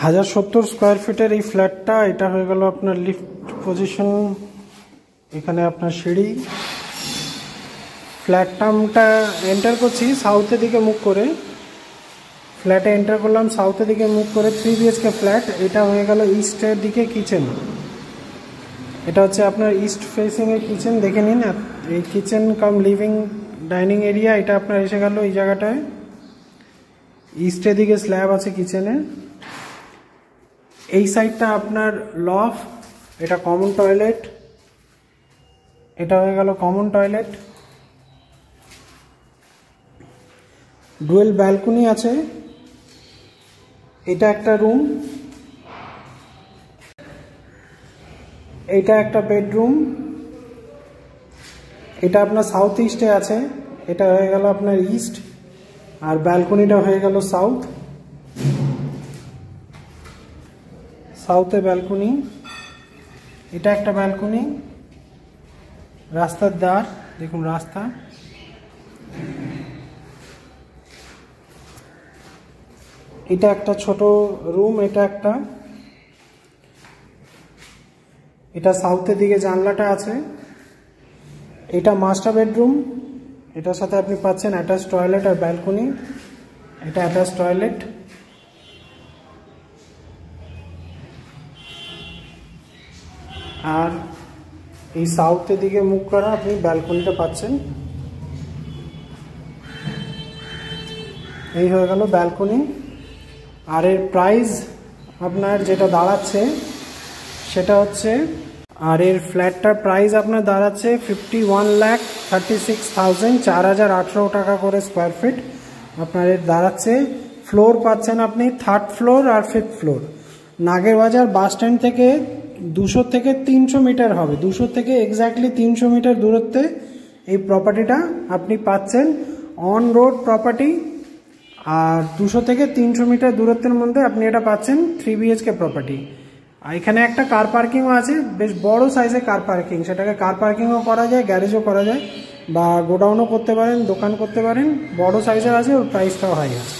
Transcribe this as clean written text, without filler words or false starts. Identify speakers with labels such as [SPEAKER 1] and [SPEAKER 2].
[SPEAKER 1] 1070 square ফিটের এই ফ্ল্যাটটা, এটা হয়ে গেল আপনার লিফট পজিশন। এখানে আপনার সিঁড়ি। ফ্ল্যাটটা আমরা এন্টার করছি সাউথের দিকে মুখ করে। ফ্ল্যাটে এন্টার করলাম সাউথের দিকে মুখ করে। 3 BHK ফ্ল্যাট। এটা হয়ে গেল ইস্টের দিকে কিচেন। এটা হচ্ছে আপনার ইস্ট ফেসিং এর কিচেন, দেখে নিন। এই কিচেন কাম লিভিং ডাইনিং এরিয়া, এটা আপনার এসে গেল এই জায়গাটায়। ইস্টের দিকে স্ল্যাব আছে কিচেনে। এই সাইডটা আপনার লফট, এটা কমন টয়লেট। এটা হয়ে গেল কমন টয়লেট। ডুয়েল ব্যালকনি আছে। এটা একটা রুম, এটা একটা বেডরুম। এটা আপনার সাউথ ইস্টে আছে। এটা হয়ে গেল আপনার ইস্ট, আর ব্যালকনিটা হয়ে গেল সাউথ। সাউথে ব্যালকনি। এটা একটা ব্যালকনি। রাস্তার ধার, দেখুন রাস্তা। এটা একটা ছোট রুম। এটা সাউথের দিকে জানলাটা আছে। এটা মাস্টার বেডরুম। এটার সাথে আপনি পাচ্ছেন অ্যাটাচ টয়লেট আর ব্যালকনি। এটা অ্যাটাচ টয়লেট। আর এই সাউথের দিকে মুখ করা আপনি ব্যালকনিটা পাচ্ছেন। এই হয়ে গেল ব্যালকনি। আর এর প্রাইস আপনার যেটা দাঁড়াচ্ছে সেটা হচ্ছে, আর এর ফ্ল্যাটটার প্রাইস আপনার দাঁড়াচ্ছে 51,36,000, 4,800 টাকা করে স্কোয়ার ফিট আপনার এর দাঁড়াচ্ছে। ফ্লোর পাচ্ছেন আপনি 3rd ফ্লোর আর 5th floor. Nagerbazar bus stand থেকে 200 থেকে 300 মিটার হবে। 200 থেকে এক্স্যাক্টলি 300 মিটার দূরত্বে এই প্রপার্টিটা আপনি পাচ্ছেন। On road property. আর 200 থেকে 300 মিটার দূরত্বের মধ্যে আপনি এটা পাচ্ছেন 3 BHK প্রপার্টি। আর এখানে একটা কার পার্কিংও আছে, বেশ বড় সাইজের কার পার্কিং। সেটাকে কার পার্কিংও করা যায়, গ্যারেজও করা যায়, বা গোডাউনও করতে পারেন, দোকান করতে পারেন। বড় সাইজের আছে, ওর প্রাইসটাও হাই আছে।